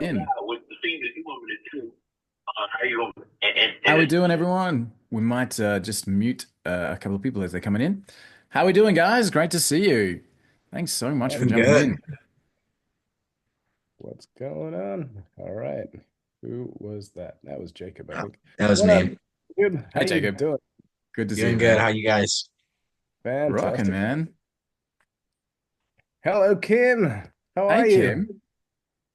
In. with the things that you want me to do, how you going How we doing, everyone? We might just mute a couple of people as they're coming in. How we doing, guys? Great to see you. Thanks so much for I'm jumping good. in. What's going on? All right. Who was that? That was Jacob, I Oh, think. that was What up, me. dude? How Hey, you Jacob. doing? Good to see you, Doing good. man. How you guys? Rocking, Fantastic. man. Hello, Kim. How Hey, are you? Kim.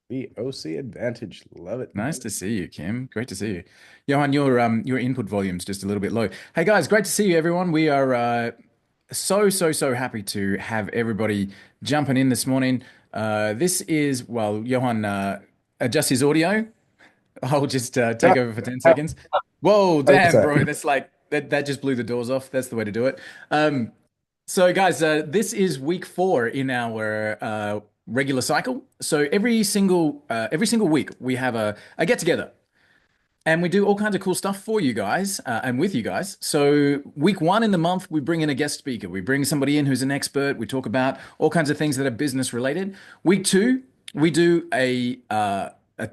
The OC Advantage. Love it. Nice to see you, Kim. Great to see you. Johan, your input volume's just a little bit low. Hey, guys, great to see you, everyone. We are so happy to have everybody jumping in this morning. This is, well, Johan adjust his audio. I'll just Ah, take over for 10 ah, seconds. Whoa, How's damn, that? bro. That's like that just blew the doors off. That's the way to do it. Um, so guys, this is week 4 in our regular cycle. So every single week we have a get together and we do all kinds of cool stuff for you guys and with you guys. So, week 1 in the month, we bring in a guest speaker. We bring somebody in who's an expert. We talk about all kinds of things that are business related. Week 2, we do a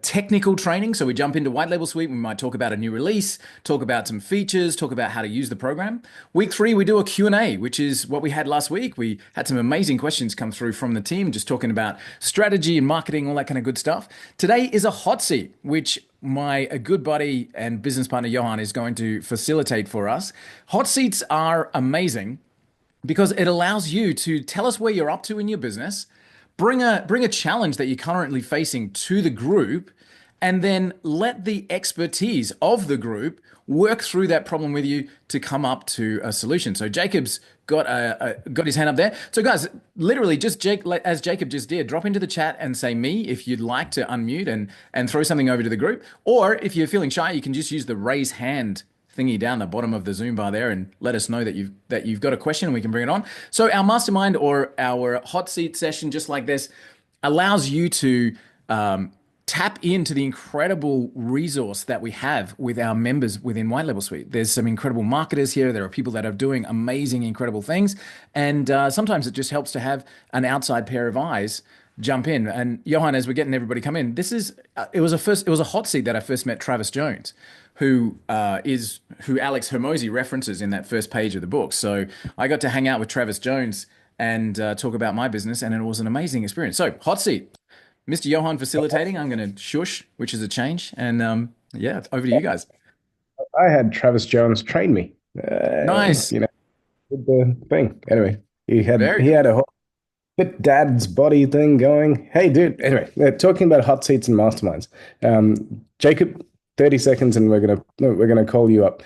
technical training. So, we jump into White Label Suite. We might talk about a new release, talk about some features, talk about how to use the program. Week 3, we do a Q&A, which is what we had last week. We had some amazing questions come through from the team, just talking about strategy and marketing, all that kind of good stuff. Today is a hot seat, which my a good buddy and business partner Johan is going to facilitate for us. Hot seats are amazing because it allows you to tell us where you're up to in your business, bring a challenge that you're currently facing to the group, and then let the expertise of the group work through that problem with you to come up to a solution. So Jacob's got his hand up there. So guys, literally just Jake, as Jacob just did, drop into the chat and say me if you'd like to unmute and throw something over to the group. Or if you're feeling shy, you can just use the raise hand thingy down the bottom of the Zoom bar there and let us know that you've got a question and we can bring it on. So our mastermind or our hot seat session, just like this, allows you to tap into the incredible resource that we have with our members within White Label Suite. There's some incredible marketers here. There are people that are doing amazing, incredible things, and sometimes it just helps to have an outside pair of eyes jump in. And Johan, as we're getting everybody come in, this is it was a hot seat that I first met Travis Jones, who Alex Hermosi references in that first page of the book. So I got to hang out with Travis Jones and talk about my business, and it was an amazing experience. So hot seat, Mr. Johan facilitating. I'm going to shush, which is a change, and yeah, over to you guys. I had Travis Jones train me. Nice, Did the thing. Anyway, he had very he had cool. a whole fit dad's body thing going. Hey, dude. Anyway, talking about hot seats and masterminds. Jacob, 30 seconds, and we're gonna call you up.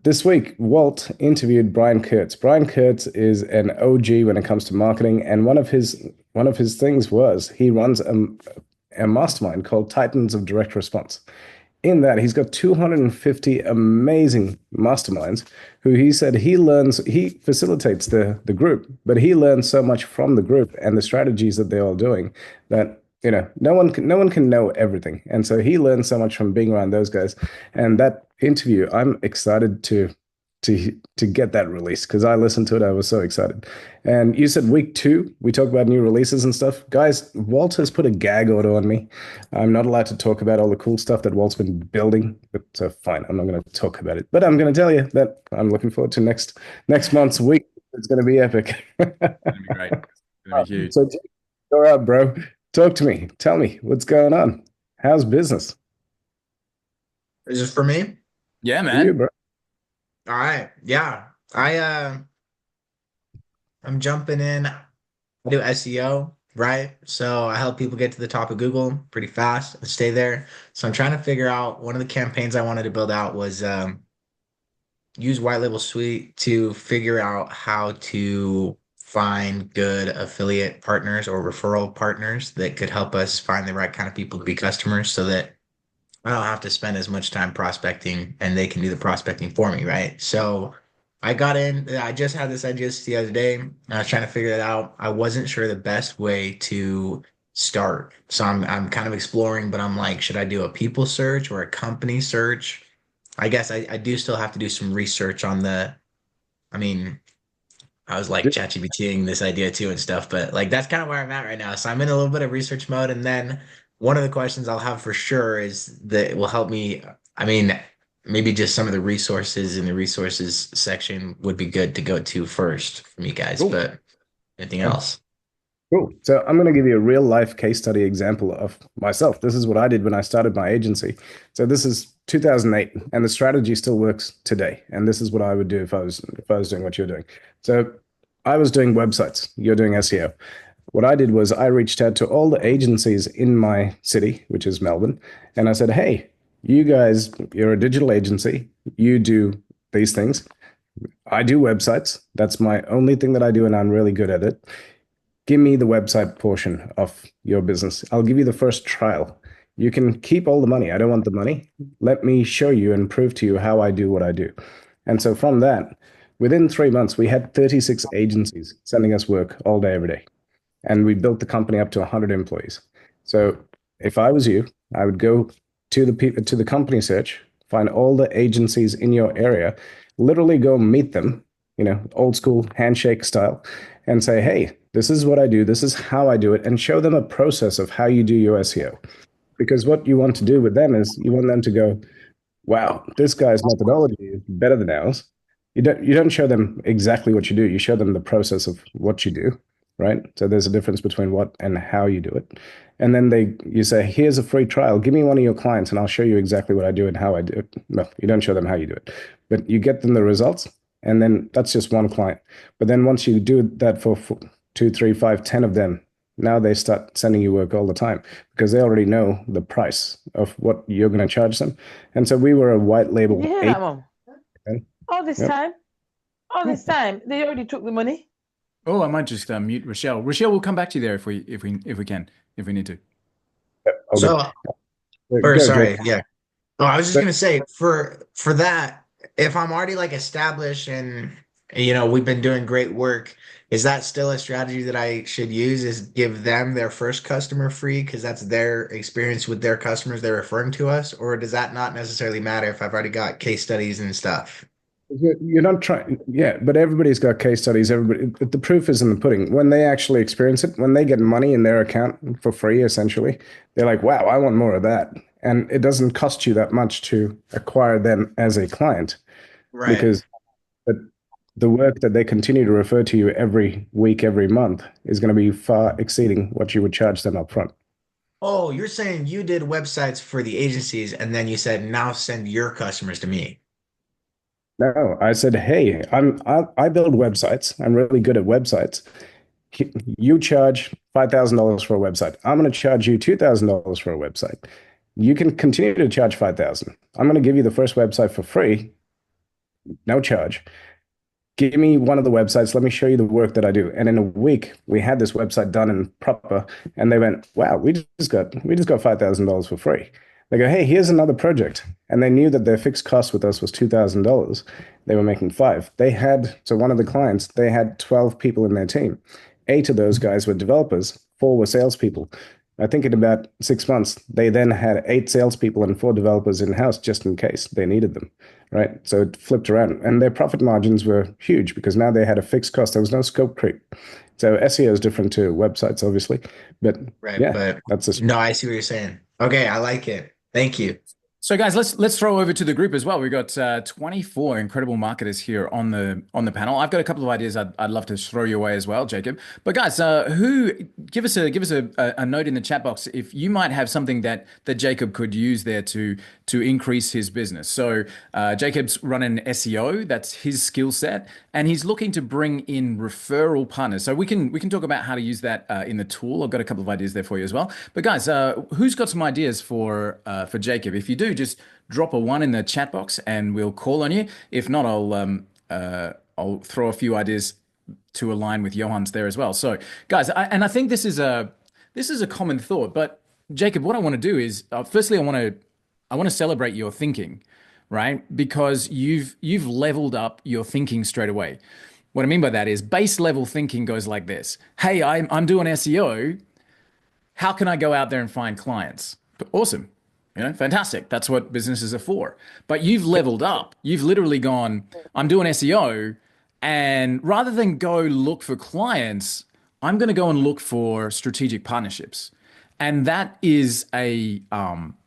This week, Walt interviewed Brian Kurtz. Brian Kurtz is an OG when it comes to marketing, and one of his things was he runs a mastermind called Titans of Direct Response. In that, he's got 250 amazing masterminds who he said he facilitates the group, but he learns so much from the group and the strategies that they're all doing that no one can know everything. And so he learned so much from being around those guys. And that interview, I'm excited to get that release because I listened to it. I was so excited. And you said week 2, we talk about new releases and stuff. Guys, Walt has put a gag order on me. I'm not allowed to talk about all the cool stuff that Walt's been building, but fine, I'm not going to talk about it. But I'm going to tell you that I'm looking forward to next month's week. It's going to be epic. It's going to be great. It's going to be huge. So, all right, bro. Talk to me. Tell me what's going on. How's business Is this for me? Yeah, for you, man. bro? All right. Yeah. I'm jumping in. I do SEO, right? So I help people get to the top of Google pretty fast and stay there. So I'm trying to figure out one of the campaigns I wanted to build out was use White Label Suite to figure out how to find good affiliate partners or referral partners that could help us find the right kind of people to be customers so that I don't have to spend as much time prospecting and they can do the prospecting for me, right? So I just had this idea just the other day. And I was trying to figure that out. I wasn't sure the best way to start. So I'm kind of exploring, but I'm like, should I do a people search or a company search? I guess I do still have to do some research on I mean, I was like ChatGPTing this idea too and stuff, but like that's kind of where I'm at right now. So I'm in a little bit of research mode. And then one of the questions I'll have for sure is that will help me. I mean, maybe just some of the resources in the resources section would be good to go to first from you guys, Cool. but anything else? Cool. So I'm going to give you a real life case study example of myself. This is what I did when I started my agency. So this is 2008, and the strategy still works today. And this is what I would do if I was doing what you're doing. So I was doing websites. You're doing SEO. What I did was I reached out to all the agencies in my city, which is Melbourne, and I said, "Hey, you guys, you're a digital agency. You do these things. I do websites. That's my only thing that I do, and I'm really good at it. Give me the website portion of your business. I'll give you the first trial. You can keep all the money. I don't want the money. Let me show you and prove to you how I do what I do." And so from that, within 3 months, we had 36 agencies sending us work all day, every day. And we built the company up to 100 employees. So if I was you, I would go to the company search, find all the agencies in your area, literally go meet them, old school handshake style, and say, "Hey, this is what I do. This is how I do it," and show them a process of how you do your SEO. Because what you want to do with them is you want them to go, "Wow, this guy's methodology is better than ours." You don't show them exactly what you do. You show them the process of what you do, right? So there's a difference between what and how you do it. And then you say, "Here's a free trial. Give me one of your clients, and I'll show you exactly what I do and how I do it." Well, you don't show them how you do it, but you get them the results, and then that's just one client. But then once you do that for two, three, five, 10 of them, now they start sending you work all the time because they already know the price of what you're going to charge them. And so we were a white Did label you hear eight. that, Mom? All this Yep. time, all this time, they already took the money. Oh, I might just mute Rochelle. Rochelle, we'll come back to you there if we can, if we need to. All good. So, or Go, Jake. sorry, yeah. Oh, I was just But gonna say for that, if I'm already like established and we've been doing great work, is that still a strategy that I should use? Is give them their first customer free because that's their experience with their customers they're referring to us, or does that not necessarily matter if I've already got case studies and stuff? you're not trying, yeah, but everybody's got case studies. The proof is in the pudding. When they actually experience it, when they get money in their account for free, essentially, they're like, "Wow, I want more of that." And it doesn't cost you that much to acquire them as a client Right. because the work that they continue to refer to you every week, every month is going to be far exceeding what you would charge them up front. Oh, you're saying you did websites for the agencies and then you said now send your customers to me. No, I said, "Hey, I build websites. I'm really good at websites. You charge $5,000 for a website. I'm going to charge you $2,000 for a website. You can continue to charge 5,000. I'm going to give you the first website for free, no charge. Give me one of the websites. Let me show you the work that I do." And in a week, we had this website done and proper. And they went, "Wow, we just got $5,000 for free." They go, "Hey, here's another project." And they knew that their fixed cost with us was $2,000. They were making five. So one of the clients, they had 12 people in their team. Eight of those guys were developers, four were salespeople. I think in about 6 months, they then had eight salespeople and four developers in house just in case they needed them, right? So it flipped around, and their profit margins were huge because now they had a fixed cost. There was no scope creep. So SEO is different to websites, obviously, but Right, yeah, but that's a no, I see what you're saying. Okay, I like it. Thank you. So guys, let's throw over to the group as well. We've got 24 incredible marketers here on the panel. I've got a couple of ideas I'd love to throw your way as well, Jacob. But guys, who give us a note in the chat box if you might have something that Jacob could use there to increase his business. So Jacob's running SEO, that's his skill set, and he's looking to bring in referral partners. So we can talk about how to use that in the tool. I've got a couple of ideas there for you as well. But guys, who's got some ideas for Jacob? If you do, just drop a one in the chat box and we'll call on you. If not, I'll throw a few ideas to align with Johan's there as well. So, guys, I think this is a common thought. But Jacob, what I want to do is, firstly, I want to celebrate your thinking, right? Because you've leveled up your thinking straight away. What I mean by that is base level thinking goes like this: Hey, I'm doing SEO. How can I go out there and find clients? Awesome. Fantastic. That's what businesses are for. But you've leveled up. You've literally gone, "I'm doing SEO, and rather than go look for clients, I'm going to go and look for strategic partnerships." And that is a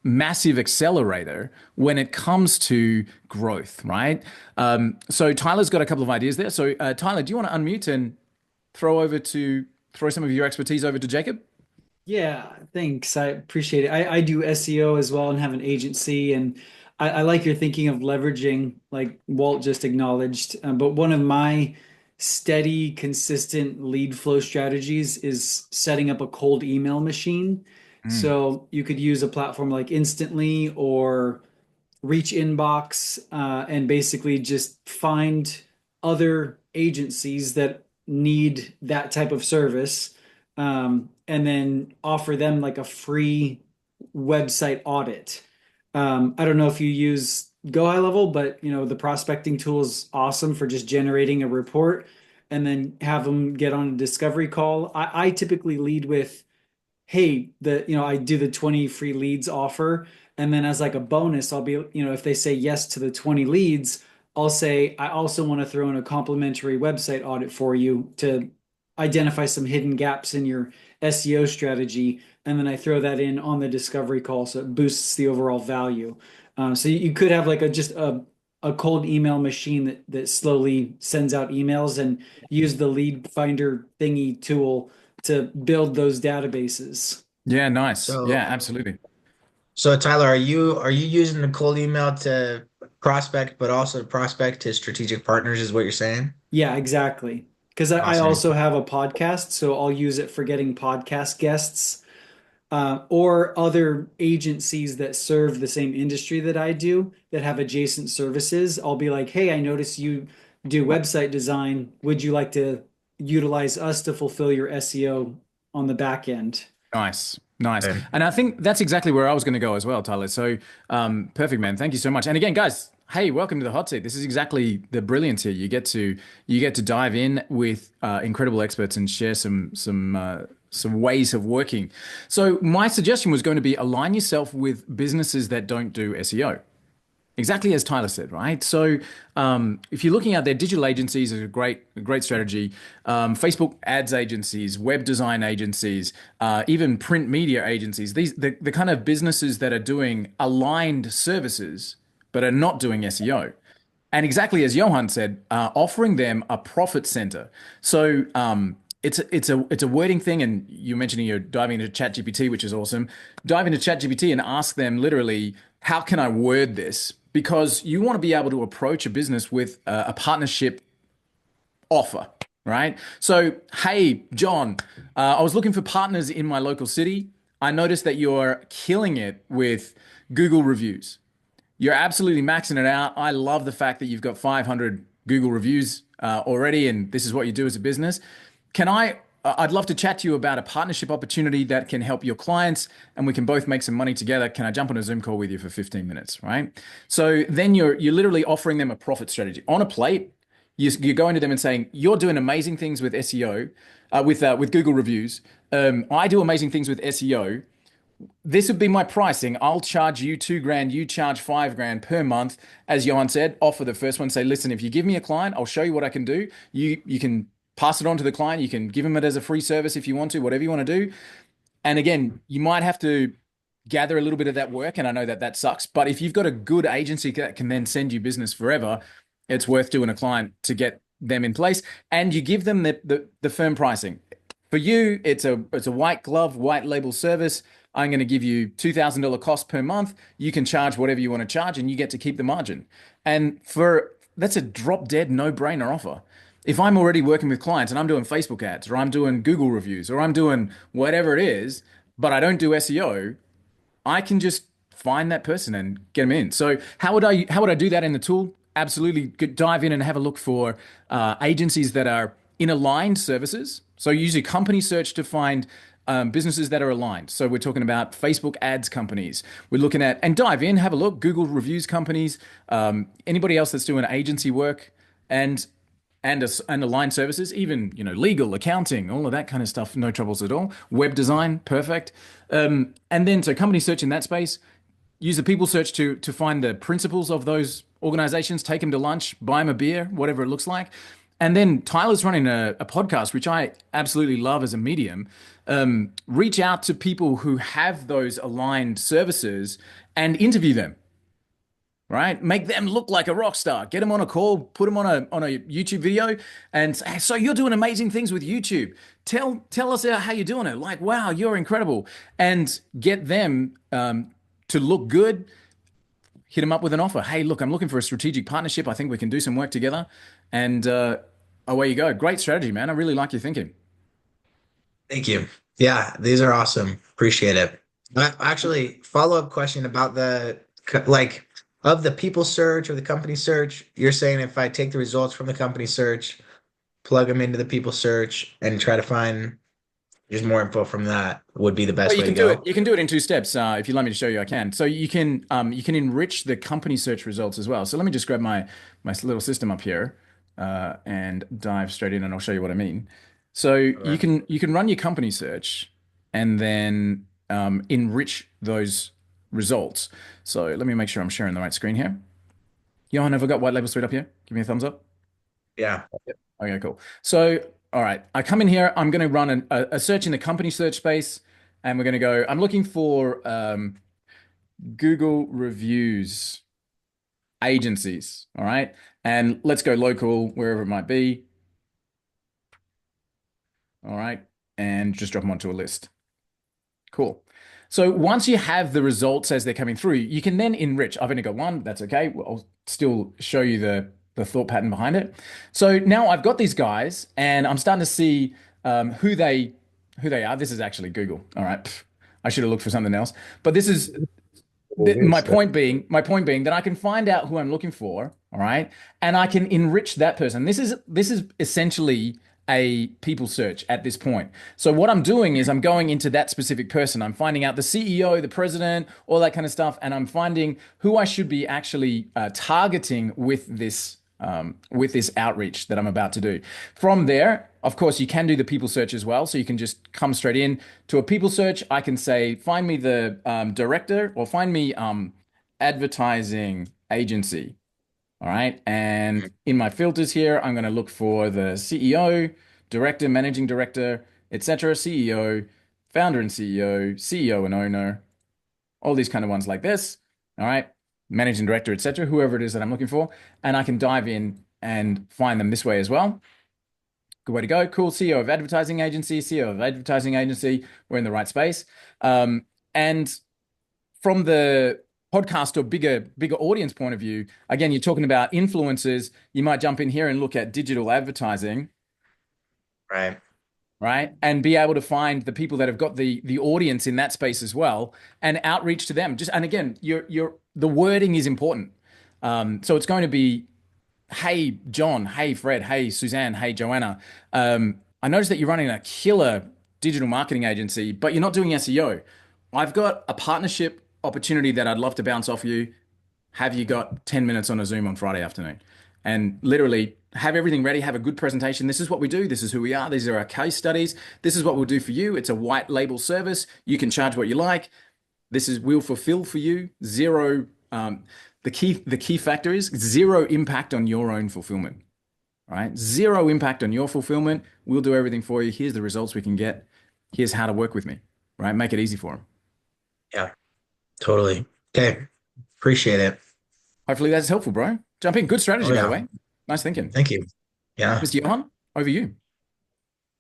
massive accelerator when it comes to growth, right? So Tyler's got a couple of ideas there. So Tyler, do you want to unmute and throw some of your expertise over to Jacob? Yeah, thanks. I appreciate it. I do SEO as well and have an agency, and I like your thinking of leveraging, like Walt just acknowledged. But one of my steady, consistent lead flow strategies is setting up a cold email machine. Mm, So you could use a platform like Instantly or Reach Inbox, and basically just find other agencies that need that type of service, and then offer them like a free website audit. I don't know if you use Go High Level, but the prospecting tool is awesome for just generating a report and then have them get on a discovery call. I typically lead with, hey, I do the 20 free leads offer. And then as like a bonus, I'll be, if they say yes to the 20 leads, I'll say, I also want to throw in a complimentary website audit for you to identify some hidden gaps in your SEO strategy. And then I throw that in on the discovery call. So it boosts the overall value. So you could have like a cold email machine that slowly sends out emails and use the lead finder thingy tool to build those databases. yeah, nice. Yeah, So, absolutely. so Tyler, are you using the cold email to prospect, but also to prospect to strategic partners, is what you're saying? Yeah, exactly. Because I Awesome. also have a podcast, so I'll use it for getting podcast guests, or other agencies that serve the same industry that I do that have adjacent services. I'll be like, hey, I notice you do website design. Would you like to utilize us to fulfill your SEO on the back end? Nice, nice. Okay. And I think that's exactly where I was going to go as well, Tyler. So, perfect, man. Thank you so much. And again, guys, hey, welcome to the hot seat. This is exactly the brilliance here. You get to dive in with incredible experts and share some ways of working. So, my suggestion was going to be align yourself with businesses that don't do SEO. Exactly as Tyler said, right? So, if you're looking out there, digital agencies is a great strategy. Facebook ads agencies, web design agencies, even print media agencies. The kind of businesses that are doing aligned services but are not doing SEO. And exactly as Johan said, offering them a profit center. So it's a wording thing, and you're mentioning you're diving into ChatGPT, which is awesome. Dive into ChatGPT and ask them literally, how can I word this? Because you want to be able to approach a business with a partnership offer, right? So, hey, John, I was looking for partners in my local city. I noticed that you're killing it with Google reviews. You're absolutely maxing it out. I love the fact that you've got 500 Google reviews already, and this is what you do as a business. Can I? I'd love to chat to you about a partnership opportunity that can help your clients, and we can both make some money together. Can I jump on a Zoom call with you for 15 minutes, right? So then you're literally offering them a profit strategy on a plate. You're going to them and saying, "You're doing amazing things with SEO, with Google reviews. I do amazing things with SEO. This would be my pricing. I'll charge you 2 grand, you charge 5 grand per month. As Johan said, offer the first one. Say, listen, if you give me a client, I'll show you what I can do. You can pass it on to the client. You can give them it as a free service if you want to, whatever you want to do. And again, you might have to gather a little bit of that work. And I know that that sucks. But if you've got a good agency that can then send you business forever, it's worth doing a client to get them in place. And you give them the firm pricing. For you, it's a white glove, white label service. I'm going to give you $2,000 cost per month. You can charge whatever you want to charge, and you get to keep the margin. And for that's a drop dead no brainer offer. If I'm already working with clients and I'm doing Facebook ads, or I'm doing Google reviews, or I'm doing whatever it is, but I don't do SEO, I can just find that person and get them in. So how would I do that in the tool? Absolutely, dive in and have a look for agencies that are in aligned services. So use your company search to find businesses that are aligned. So we're talking about Facebook ads companies. We're looking at and dive in, have a look. Google reviews companies. Anybody else that's doing agency work and and aligned services, even legal, accounting, all of that kind of stuff, no troubles at all. Web design, perfect. And then so company search in that space. Use the people search to find the principals of those organizations, take them to lunch, buy them a beer, whatever it looks like. And then Tyler's running a podcast, which I absolutely love as a medium. Reach out to people who have those aligned services and interview them, right? Make them look like a rock star. Get them on a call, put them on a YouTube video, and say, so you're doing amazing things with YouTube. Tell us how you're doing it. Like, wow, you're incredible, and get them to look good. Hit them up with an offer. Hey, look, I'm looking for a strategic partnership. I think we can do some work together, and away you go. Great strategy, man. I really like your thinking. Thank you. Yeah, these are awesome. Appreciate it. Actually, follow-up question about like of the people search or the company search. You're saying if I take the results from the company search, plug them into the people search, and try to find just more info from that would be the Well, best you way to can do it. go. You can do it in two steps. If you'd like me to show you, I can. So you can enrich the company search results as well. So let me just grab my little system up here and dive straight in, and I'll show you what I mean. So Okay. you can run your company search and then enrich those results. So let me make sure I'm sharing the right screen here. Johan, have I got White Label Suite up here? Give me a thumbs up. Yeah. Okay, cool. So, all right, I come in here. I'm going to run a search in the company search space, and we're going to go. I'm looking for Google reviews agencies. All right, and let's go local, wherever it might be. All right, and just drop them onto a list. Cool. So once you have the results as they're coming through, you can then enrich. I've only got one. That's okay. I'll still show you the thought pattern behind it. So now I've got these guys, and I'm starting to see who they are. This is actually Google. All right. I should have looked for something else. But this is my point being that I can find out who I'm looking for, all right, and I can enrich that person. This is essentially a people search at this point. So what I'm doing is I'm going into that specific person. I'm finding out the CEO, the president, all that kind of stuff, and I'm finding who I should be actually targeting with this outreach that I'm about to do. From there, of course, you can do the people search as well. So you can just come straight in to a people search. I can say, find me the director or find me advertising agency. All right. And in my filters here, I'm going to look for the CEO, director, managing director, etc., CEO, founder and CEO and owner, all these kind of ones like this. All right. Managing director, etc., whoever it is that I'm looking for. And I can dive in and find them this way as well. Good way to go. Cool. CEO of advertising agency, CEO of advertising agency. We're in the right space. And from the podcast or bigger audience point of view, again, you're talking about influencers. You might jump in here and look at digital advertising, Right. right? And be able to find the people that have got the audience in that space as well and outreach to them. Just and again, the wording is important. So it's going to be, hey John, hey Fred, hey Suzanne, hey Joanna. I noticed that you're running a killer digital marketing agency, but you're not doing SEO. I've got a partnership opportunity that I'd love to bounce off you. Have you got 10 minutes on a Zoom on Friday afternoon? And literally have everything ready, have a good presentation. This is what we do. This is who we are. These are our case studies. This is what we'll do for you. It's a white label service. You can charge what you like. We'll fulfill for you. Zero. The key factor is zero impact on your own fulfillment. Right? Zero impact on your fulfillment. We'll do everything for you. Here's the results we can get. Here's how to work with me. Right? Make it easy for them. Yeah, totally. Okay. Appreciate it. Hopefully that's helpful, bro. Jump in. Good strategy, Oh by the yeah. way. Nice thinking. Thank you. Yeah. Mr. Johan, over you.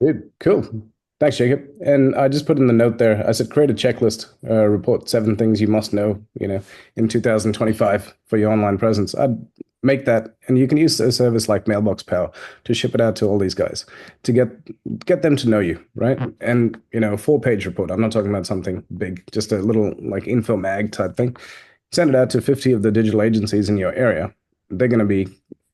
Dude, cool. Thanks, Jacob. And I just put in the note there. I said create a checklist, report 7 things you must know, in 2025 for your online presence. I'd make that, and you can use a service like Mailbox Power to ship it out to all these guys to get them to know you, right? And a 4-page report. I'm not talking about something big, just a little like info mag type thing. Send it out to 50 of the digital agencies in your area. They're going to be,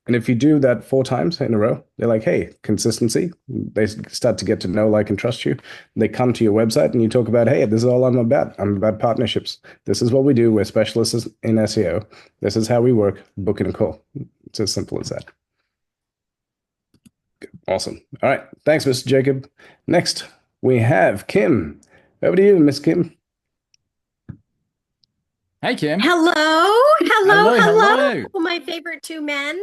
and if you do that 4 times in a row, they're like, hey, consistency. They start to get to know, like, and trust you. They come to your website and you talk about, hey, this is all I'm about. I'm about partnerships. This is what we do. We're specialists in SEO. This is how we work. Book in a call. It's as simple as that. Awesome. All right. Thanks, Mr. Jacob. Next, we have Kim. Over to you, Miss Kim. Hey, Kim. Hello, hello, Hello, hello. hello, my favorite two men.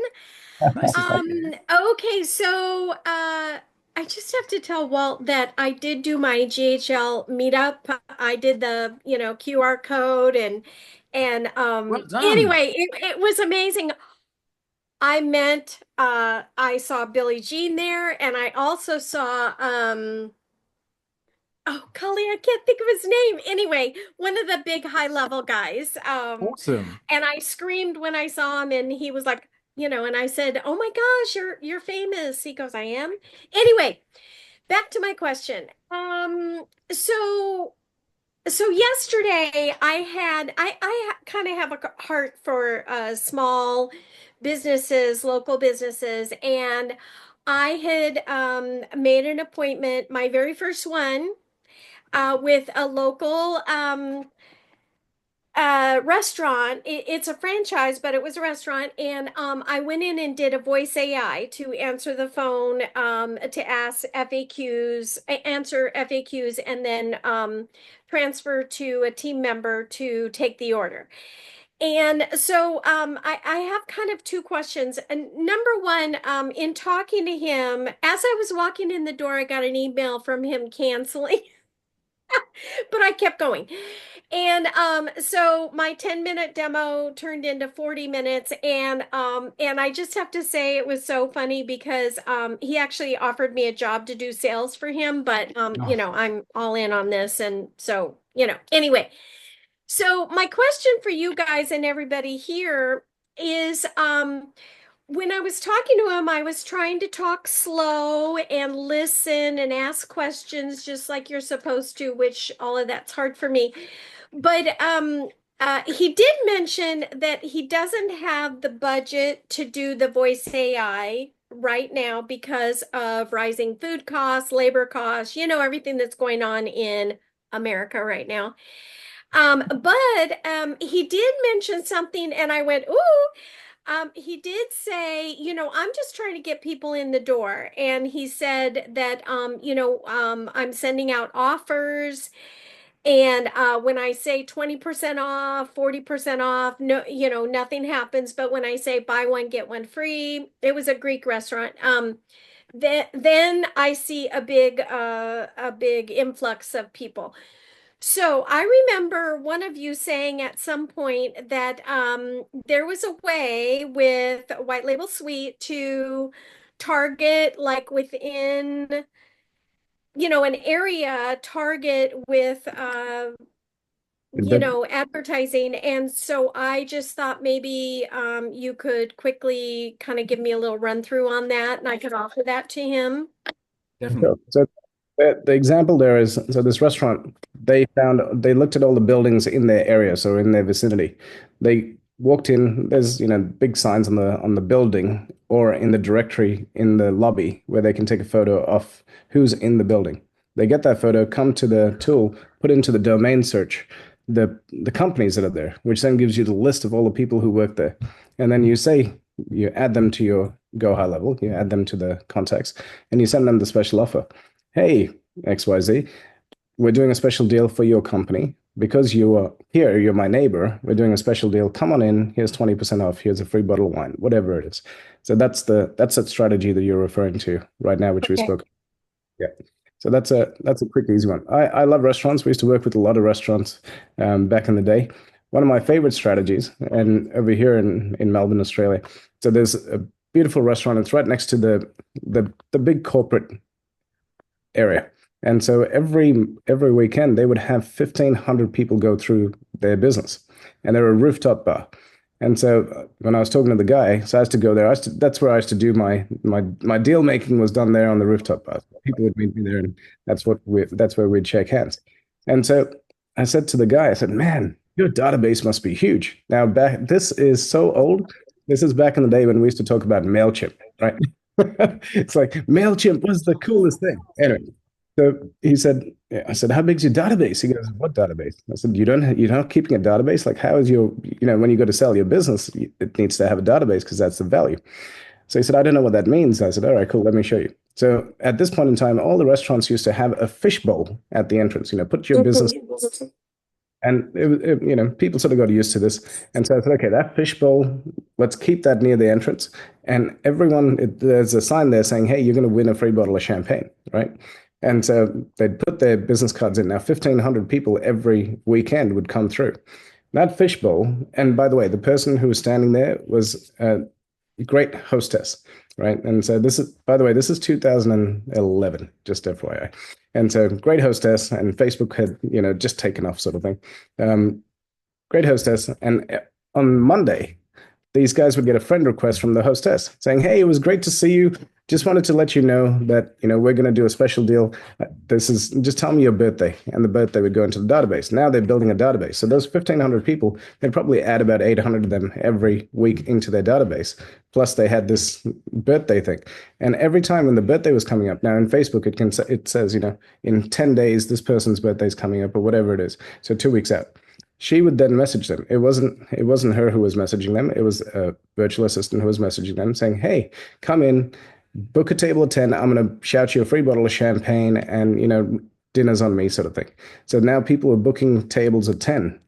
Nice to see you. Okay, so I just have to tell Walt that I did do my GHL meetup. I did the, QR code and Well done. anyway, it was amazing. I meant I saw Billie Jean there and I also saw oh, golly, I can't think of his name. Anyway, one of the big high level guys. Awesome. And I screamed when I saw him, and he was like, and I said, "Oh my gosh, you're famous." He goes, "I am." Anyway, back to my question. So yesterday I kind of have a heart for small businesses, local businesses, and I had made an appointment, my very first one with a local restaurant. It's a franchise, but it was a restaurant. And I went in and did a voice AI to answer the phone, to ask FAQs, answer FAQs, and then transfer to a team member to take the order. And so I have kind of two questions. And number one, in talking to him, as I was walking in the door, I got an email from him canceling. But I kept going. And so my 10-minute demo turned into 40 minutes and I just have to say it was so funny because he actually offered me a job to do sales for him, but Oh, I'm all in on this and so, anyway. So my question for you guys and everybody here is when I was talking to him, I was trying to talk slow and listen and ask questions just like you're supposed to, which all of that's hard for me. But he did mention that he doesn't have the budget to do the voice AI right now because of rising food costs, labor costs, everything that's going on in America right now. But he did mention something, and I went, "Ooh." He did say, I'm just trying to get people in the door. And he said that, I'm sending out offers. And when I say 20% off, 40% off, no, nothing happens. But when I say buy one, get one free, it was a Greek restaurant. Then I see a big influx of people. So I remember one of you saying at some point that there was a way with White Label Suite to target like within, an area, target with, The, advertising. And so I just thought maybe you could quickly kind of give me a little run through on that and I could offer that to him. definitely. so the example there is, so this restaurant, they looked at all the buildings in their area, so in their vicinity. They walked in, there's, big signs on the building or in the directory in the lobby where they can take a photo of who's in the building. They get that photo, come to the tool, put into the domain search the companies that are there, which then gives you the list of all the people who work there. And then you add them to your Go High Level, you add them to the contacts, and you send them the special offer. Hey, XYZ, we're doing a special deal for your company. Because you are here, you're my neighbor, we're doing a special deal. Come on in, here's 20% off, here's a free bottle of wine, whatever it is. So that's that strategy that you're referring to right now, which we Okay. spoke. Yeah. So that's a quick, easy one. I love restaurants. We used to work with a lot of restaurants back in the day. One of my favorite strategies, and over here in Melbourne, Australia. So there's a beautiful restaurant. It's right next to the big corporate area. And so every weekend they would have 1,500 people go through their business, and they're a rooftop bar. And so when I was talking to the guy, so I used to go there. That's where I used to do my deal making was done there on the rooftop bar. People would meet me there, and that's where we'd shake hands. And so I said to the guy, I said, "Man, your database must be huge." Now this is so old. This is back in the day when we used to talk about Mailchimp, right? It's like Mailchimp was the coolest thing. Anyway, so he said, yeah, I said, "How big's your database?" He goes, "What database?" I said, you're not keeping a database? Like, how is when you go to sell your business, it needs to have a database because that's the value. So he said, "I don't know what that means." I said, "All right, cool. Let me show you." So at this point in time, all the restaurants used to have a fishbowl at the entrance. Put your business And people sort of got used to this. And so I said, okay, that fishbowl, let's keep that near the entrance. And there's a sign there saying, hey, you're going to win a free bottle of champagne, right? And so they'd put their business cards in. Now, 1,500 people every weekend would come through. That fishbowl, and by the way, the person who was standing there was a great hostess, right? And so by the way, this is 2011, just FYI. And so great hostess, and Facebook had, just taken off sort of thing. Great hostess. And on Monday, these guys would get a friend request from the hostess saying, hey, it was great to see you. Just wanted to let you know that, we're going to do a special deal. Just tell me your birthday. And the birthday would go into the database. Now they're building a database. So those 1,500 people, they'd probably add about 800 of them every week into their database. Plus they had this birthday thing. And every time when the birthday was coming up, now in Facebook, it says, in 10 days, this person's birthday is coming up or whatever it is. So 2 weeks out. She would then message them. It wasn't her who was messaging them. It was a virtual assistant who was messaging them saying, hey, come in, book a table of 10. I'm going to shout you a free bottle of champagne and, dinner's on me sort of thing. So now people were booking tables of 10.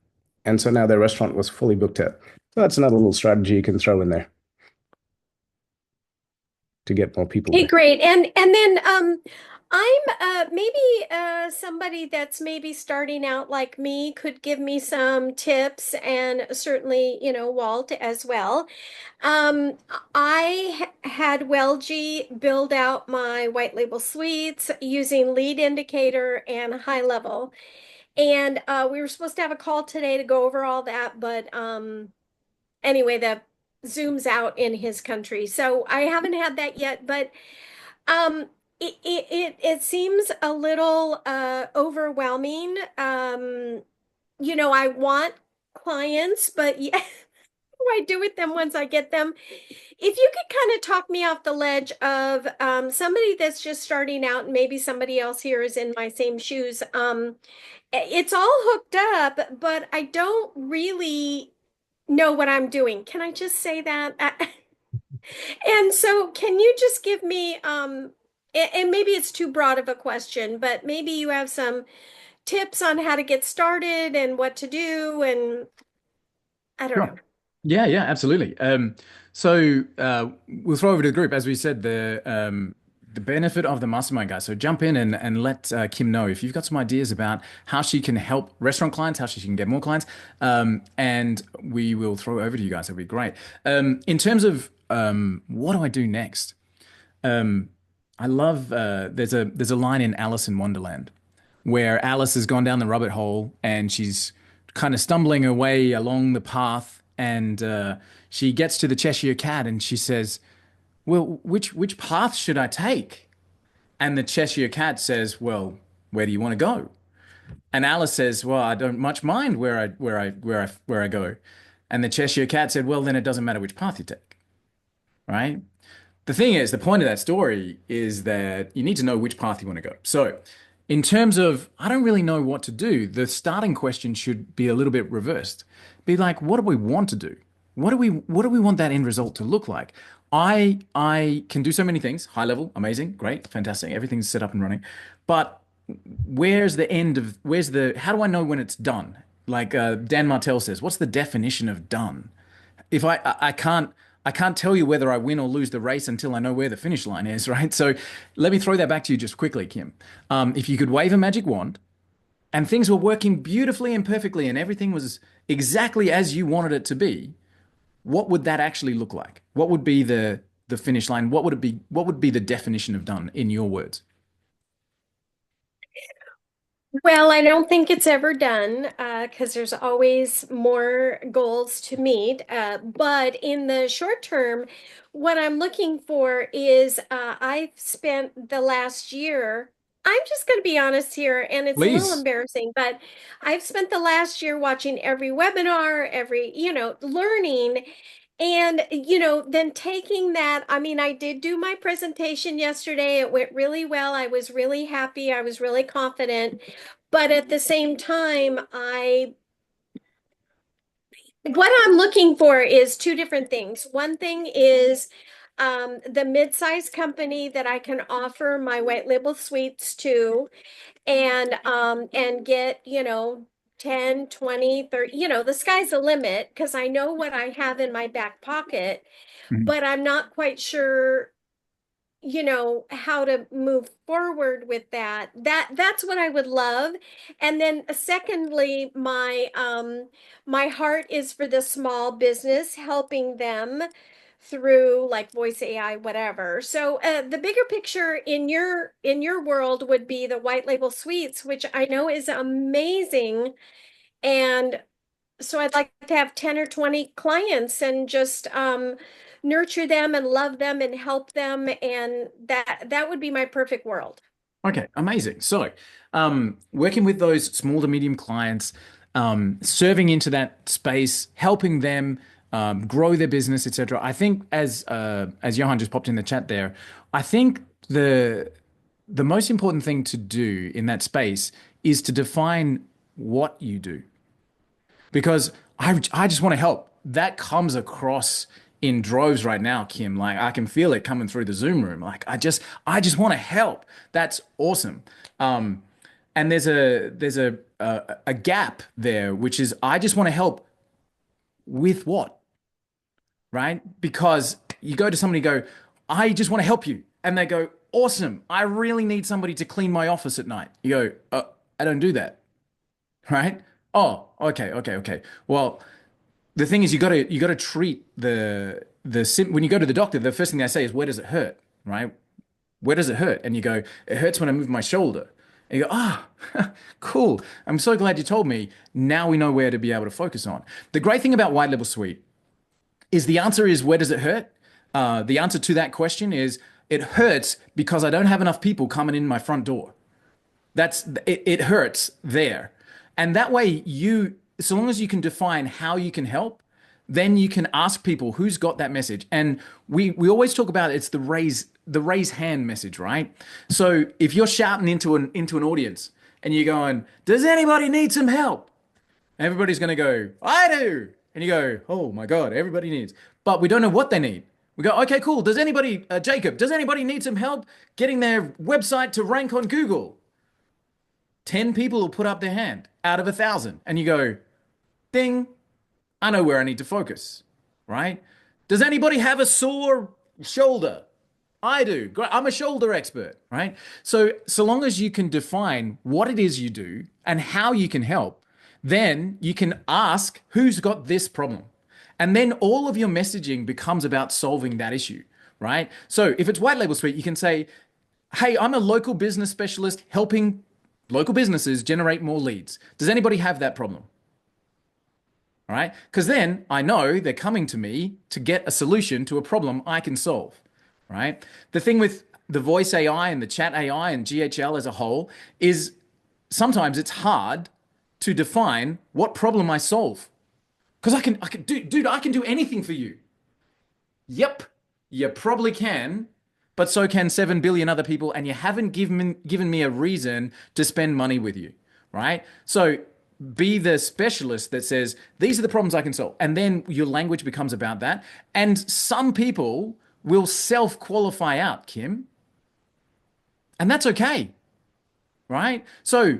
And so now their restaurant was fully booked out. So that's another little strategy you can throw in there to get more people. Okay, great. And then I'm maybe somebody that's maybe starting out like me could give me some tips, and certainly, Walt as well. I had Welgie build out my white label suites using lead indicator and high level. And we were supposed to have a call today to go over all that, but anyway, the Zoom's out in his country. So I haven't had that yet, but um it seems a little overwhelming. I want clients, but yeah, what do I do with them once I get them? If you could kind of talk me off the ledge of somebody that's just starting out, and maybe somebody else here is in my same shoes. It's all hooked up, but I don't really know what I'm doing. Can I just say that? And so can you just give me and maybe it's too broad of a question, but maybe you have some tips on how to get started and what to do, and I don't know. Yeah, absolutely. So we'll throw over to the group. As we said, the benefit of the mastermind, guys. So jump in and let Kim know if you've got some ideas about how she can help restaurant clients, how she can get more clients, and we will throw over to you guys. It'll be great. In terms of what do I do next? I love there's a line in Alice in Wonderland where Alice has gone down the rabbit hole and she's kind of stumbling her way along the path, and she gets to the Cheshire Cat and she says, well, which path should I take? And the Cheshire Cat says, well, where do you want to go? And Alice says, well, I don't much mind where I go. And the Cheshire Cat said, well, then it doesn't matter which path you take, right? The thing is, the point of that story is that you need to know which path you want to go. So, in terms of, I don't really know what to do, the starting question should be a little bit reversed. Be like, what do we want to do? What do we want that end result to look like? I can do so many things, high level, amazing, great, fantastic, everything's set up and running. But how do I know when it's done? Like Dan Martell says, what's the definition of done? If I can't tell you whether I win or lose the race until I know where the finish line is, right? So let me throw that back to you just quickly, Kim. If you could wave a magic wand and things were working beautifully and perfectly and everything was exactly as you wanted it to be, what would that actually look like? What would be the finish line? What would it be? What would be the definition of done in your words? Well, I don't think it's ever done because there's always more goals to meet. But in the short term, what I'm looking for is I've spent the last year, I'm just going to be honest here, and it's a little Please. embarrassing, but I've spent the last year watching every webinar, learning. And, then taking that, I mean, I did do my presentation yesterday. It went really well. I was really happy. I was really confident. But at the same time, what I'm looking for is two different things. One thing is the mid-sized company that I can offer my white label suites to and get, 10, 20, 30, the sky's the limit because I know what I have in my back pocket, Mhm. but I'm not quite sure, how to move forward with that. That's what I would love. And then secondly, my heart is for the small business, helping them through like voice AI, whatever. So the bigger picture in your world would be the white label suites, which I know is amazing. And so I'd like to have 10 or 20 clients and just nurture them and love them and help them. And that would be my perfect world. Okay, amazing. So, working with those small to medium clients, serving into that space, helping them grow their business, etc. I think as Johan just popped in the chat there, I think the most important thing to do in that space is to define what you do because I just want to help. That comes across in droves right now, Kim. Like I can feel it coming through the Zoom room. Like I just want to help. That's awesome. And there's a gap there, which is I just want to help with what, right? Because you go to somebody, go, I just want to help you, and they go, awesome. I really need somebody to clean my office at night. You go, I don't do that, right? Oh, okay. Well, the thing is you gotta treat when you go to the doctor, the first thing they say is where does it hurt, right? Where does it hurt? And you go, it hurts when I move my shoulder. And you go, cool. I'm so glad you told me. Now we know where to be able to focus on. The great thing about white label suite is the answer is where does it hurt? The answer to that question is it hurts because I don't have enough people coming in my front door. It hurts there. And that way so long as you can define how you can help, then you can ask people who's got that message. And we always talk about it's the raise hand message, right? So if you're shouting into an audience and you're going, does anybody need some help? Everybody's going to go, I do. And you go, oh my God, everybody needs. But we don't know what they need. We go, okay, cool. Jacob, does anybody need some help getting their website to rank on Google? 10 people will put up their hand out of 1,000. And you go, ding, I know where I need to focus, right? Does anybody have a sore shoulder? I do. Great. I'm a shoulder expert, right? So long as you can define what it is you do and how you can help, then you can ask who's got this problem. And then all of your messaging becomes about solving that issue, right? So if it's white label suite, you can say, hey, I'm a local business specialist helping local businesses generate more leads. Does anybody have that problem? All right. Because then I know they're coming to me to get a solution to a problem I can solve. Right. The thing with the voice AI and the chat AI and GHL as a whole is sometimes it's hard to define what problem I solve. Because I can do anything for you. Yep, you probably can, but so can 7 billion other people, and you haven't given me a reason to spend money with you, right? So be the specialist that says, these are the problems I can solve. And then your language becomes about that. And some people will self-qualify out, Kim. And that's okay, right? So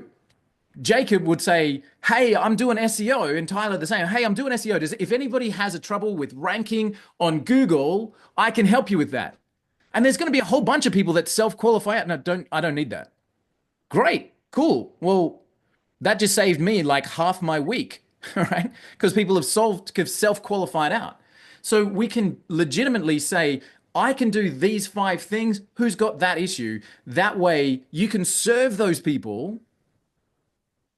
Jacob would say, hey, I'm doing SEO, and Tyler the same. Hey, I'm doing SEO. If anybody has a trouble with ranking on Google, I can help you with that. And there's going to be a whole bunch of people that self-qualify out. No, I don't need that. Great, cool. Well, that just saved me like half my week, right? Because people have self-qualified out. So we can legitimately say, I can do these 5 things. Who's got that issue? That way you can serve those people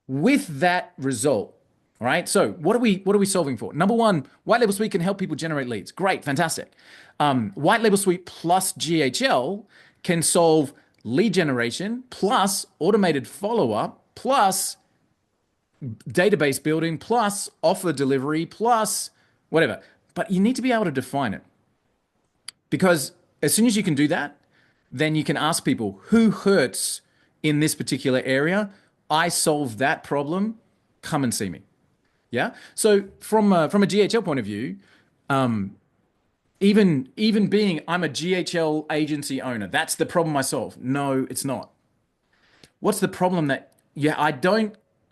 with that result. All right. So what are we solving for? Number one, white label suite can help people generate leads. Great, fantastic. White label suite plus GHL can solve lead generation plus automated follow-up plus database building plus offer delivery plus whatever. But you need to be able to define it. Because as soon as you can do that, then you can ask people who hurts in this particular area. I solve that problem. Come and see me. Yeah. So from a GHL point of view, even being I'm a GHL agency owner, that's the problem I solve. No, it's not. What's the problem that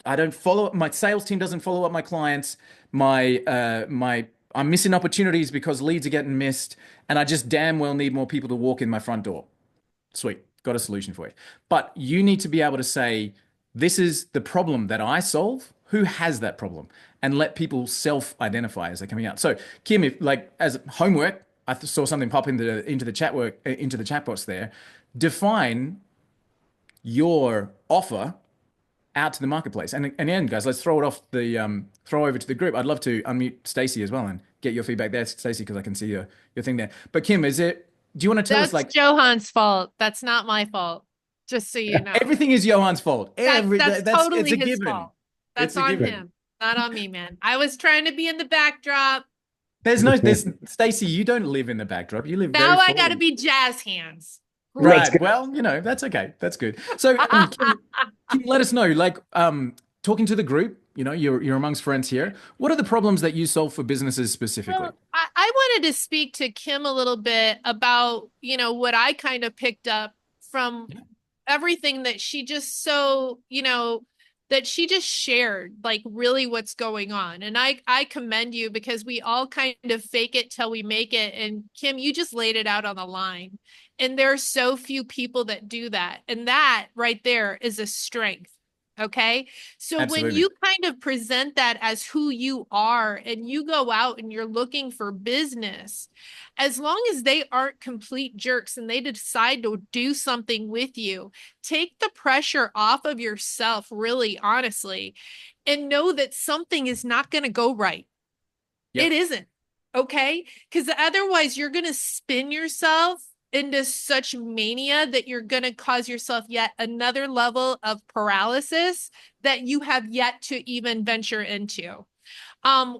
I don't follow up. My sales team doesn't follow up my clients. I'm missing opportunities because leads are getting missed, and I just damn well need more people to walk in my front door. Sweet, got a solution for you. But you need to be able to say, this is the problem that I solve. Who has that problem? And let people self-identify as they're coming out. So, Kim, if like as homework, I saw something pop into the chat box there. Define your offer out to the marketplace. And again, guys, let's throw it off the throw over to the group. I'd love to unmute Stacey as well and get your feedback there, Stacey, because I can see your thing there. But Kim, do you want to tell us That's Johan's fault. That's not my fault. Just so you know. everything is Johan's fault. That's totally it's a his given. fault. That's It's a on given. him, not on me, man. I was trying to be in the backdrop. There's Stacey, you don't live in the backdrop. You live Now very I got to forward. be jazz hands. Right. Well, that's okay. That's good. So, Kim, let us know, like, talking to the group, you're amongst friends here. What are the problems that you solve for businesses specifically? Well, I wanted to speak to Kim a little bit about, what I kind of picked up from everything that she just that she just shared, like really what's going on. And I commend you because we all kind of fake it till we make it. And Kim, you just laid it out on the line. And there are so few people that do that. And that right there is a strength. Okay. So Absolutely. when you kind of present that as who you are and you go out and you're looking for business, as long as they aren't complete jerks and they decide to do something with you, take the pressure off of yourself, really honestly, and know that something is not going to go right. Yep. It isn't. Okay. Because otherwise you're going to spin yourself into such mania that you're going to cause yourself yet another level of paralysis that you have yet to even venture into.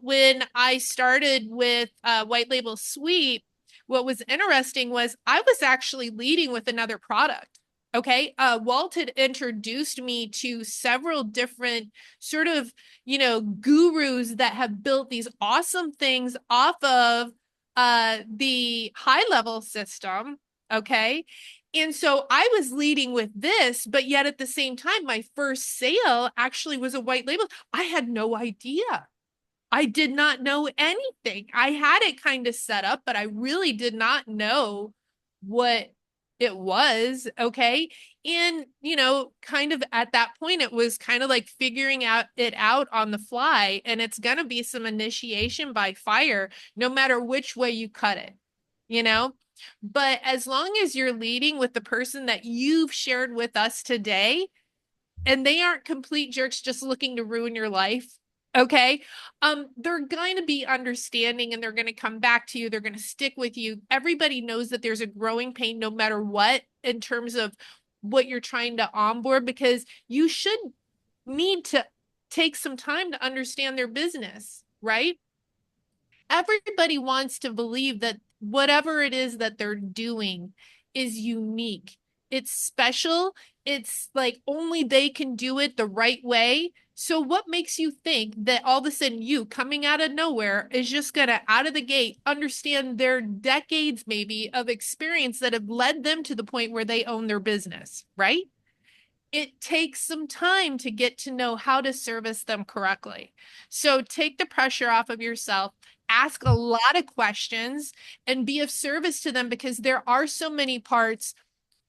When I started with White Label Sweep, what was interesting was I was actually leading with another product. Okay. Walt had introduced me to several different sort of, gurus that have built these awesome things off of the high level system. Okay. And so I was leading with this, but yet at the same time, my first sale actually was a white label. I had no idea. I did not know anything. I had it kind of set up, but I really did not know what it was. Okay. And, kind of at that point, it was kind of like figuring it out on the fly. And it's going to be some initiation by fire, no matter which way you cut it, But as long as you're leading with the person that you've shared with us today, and they aren't complete jerks just looking to ruin your life, okay, they're going to be understanding and they're going to come back to you. They're going to stick with you. Everybody knows that there's a growing pain no matter what in terms of what you're trying to onboard, because you should need to take some time to understand their business, right? Everybody wants to believe that whatever it is that they're doing is unique. It's special. It's like only they can do it the right way. So what makes you think that all of a sudden you coming out of nowhere is just going to out of the gate understand their decades maybe of experience that have led them to the point where they own their business, right? It takes some time to get to know how to service them correctly. So take the pressure off of yourself, ask a lot of questions, and be of service to them, because there are so many parts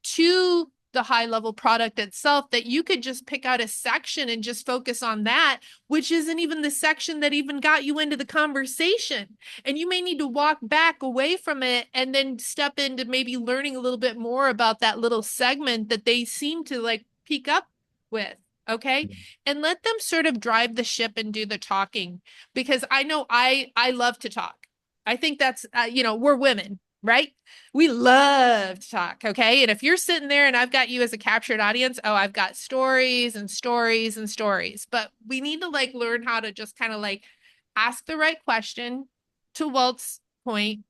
to the high level product itself that you could just pick out a section and just focus on that, which isn't even the section that even got you into the conversation. And you may need to walk back away from it and then step into maybe learning a little bit more about that little segment that they seem to like peek up with. Okay. And let them sort of drive the ship and do the talking, because I know I love to talk. I think that's, we're women, right? We love to talk. Okay. And if you're sitting there and I've got you as a captured audience, oh, I've got stories and stories and stories, but we need to like learn how to just kind of like ask the right question, to Walt's point,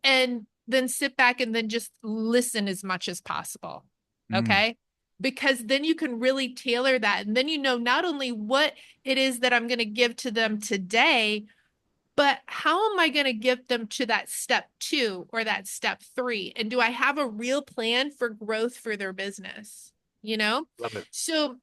and then sit back and then just listen as much as possible. Okay. Because then you can really tailor that. And then not only what it is that I'm going to give to them today, but how am I going to get them to that step 2 or that step 3? And do I have a real plan for growth for their business? Love it. So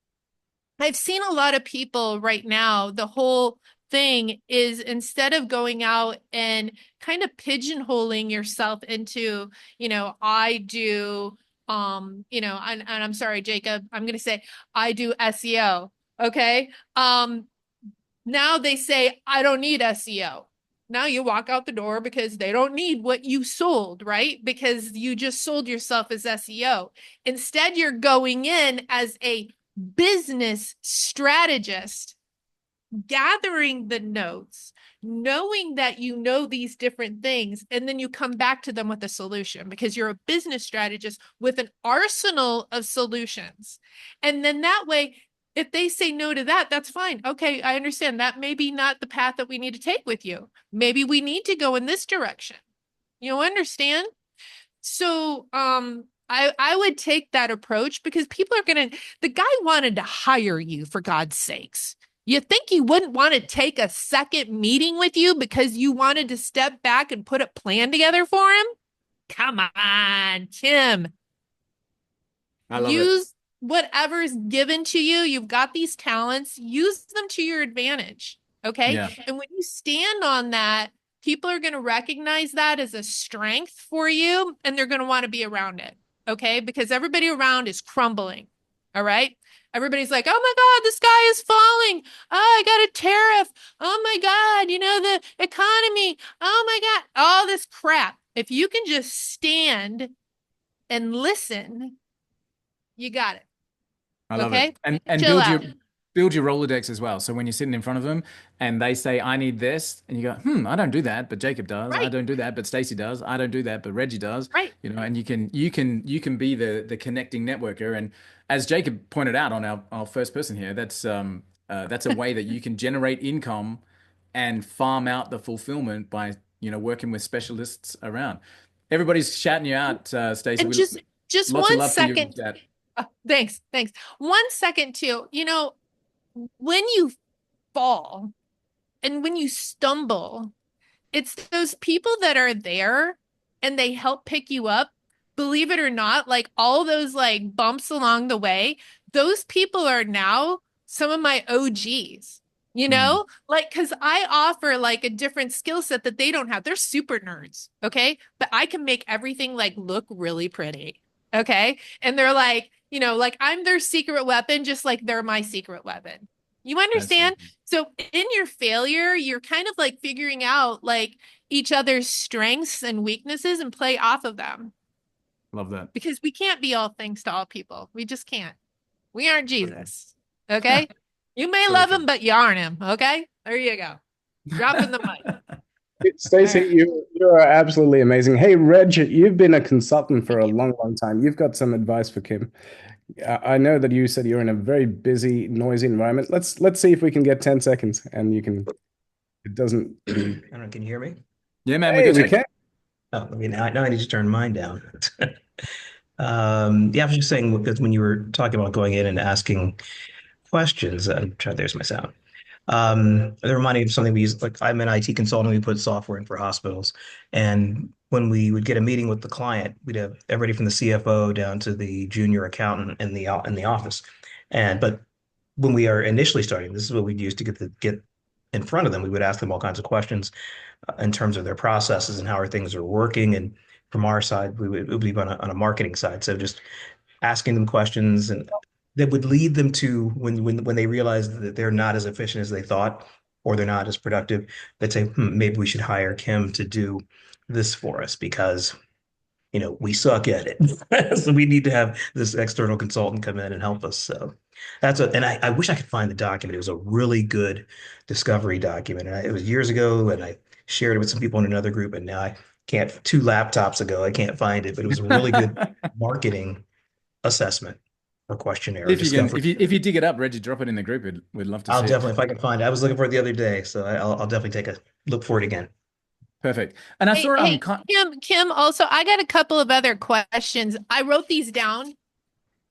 I've seen a lot of people right now, the whole thing is instead of going out and kind of pigeonholing yourself into, I do, and I'm sorry, Jacob, I'm going to say I do SEO. Okay. Now they say, I don't need SEO. Now you walk out the door because they don't need what you sold, right? Because you just sold yourself as SEO. Instead, you're going in as a business strategist, gathering the notes, knowing that you know these different things, and then you come back to them with a solution because you're a business strategist with an arsenal of solutions. And then that way, if they say no to that, that's fine. Okay, I understand that may be not the path that we need to take with you. Maybe we need to go in this direction. You understand? So, I would take that approach because people are the guy wanted to hire you for God's sakes. You think he wouldn't want to take a second meeting with you because you wanted to step back and put a plan together for him? Come on, Tim. I love it. Use whatever's given to you. You've got these talents, use them to your advantage. Okay. Yeah. And when you stand on that, people are going to recognize that as a strength for you and they're going to want to be around it. Okay. Because everybody around is crumbling. All right. Everybody's like, oh my God, this guy is falling. Oh, I got a tariff. Oh my God, the economy. Oh my God, all this crap. If you can just stand and listen, you got it. I love Okay? it. And Chill build your Rolodex as well. So when you're sitting in front of them and they say, I need this, and you go, I don't do that, but Jacob does. I Right. don't do that, but Stacey does. I don't do that, but Reggie does. Right. And you can be the connecting networker. And as Jacob pointed out on our first person here, that's a way that you can generate income and farm out the fulfillment by working with specialists around. Everybody's shouting you out, Stacey. And just Lots of one love for you, second. Dad. Thanks. 1 second too. When you fall and when you stumble, it's those people that are there and they help pick you up. Believe it or not, like all those like bumps along the way, those people are now some of my OGs, like, cause I offer like a different skill set that they don't have. They're super nerds. Okay. But I can make everything like look really pretty. Okay. And they're like, like I'm their secret weapon, just like they're my secret weapon. You understand? So in your failure, you're kind of like figuring out like each other's strengths and weaknesses and play off of them. Love that. Because we can't be all things to all people. We just can't. We aren't Jesus. Okay? You may love him, but you aren't him. Okay? There you go. Dropping the mic. Stacey, you are absolutely amazing. Hey, Reg, you've been a consultant for a long, long time. You've got some advice for Kim. I know that you said you're in a very busy, noisy environment. Let's see if we can get 10 seconds and you can. It doesn't. I don't know. Can you hear me? Yeah, man. Hey, we we can. Oh, okay. Now I need to turn mine down. Yeah, I was just saying because when you were talking about going in and asking questions, there's my sound. It reminded me of something we use. Like I'm an IT consultant. We put software in for hospitals, and when we would get a meeting with the client, we'd have everybody from the CFO down to the junior accountant in the office. But when we are initially starting, this is what we'd use to get in front of them. We would ask them all kinds of questions in terms of their processes and how things are working. And from our side, it would be on a marketing side. So just asking them questions and that would lead them to when they realize that they're not as efficient as they thought or they're not as productive, they'd say, maybe we should hire Kim to do this for us because we suck at it. So we need to have this external consultant come in and help us. So and I wish I could find the document. It was a really good discovery document. And it was years ago and I shared it with some people in another group and now I can't, 2 laptops ago, I can't find it, but it was a really good marketing assessment or questionnaire. If you dig it up, Reggie, drop it in the group. We'd love to see I'll definitely, if I can find it. I was looking for it the other day, so I'll definitely take a look for it again. Perfect. And I saw Kim, also, I got a couple of other questions. I wrote these down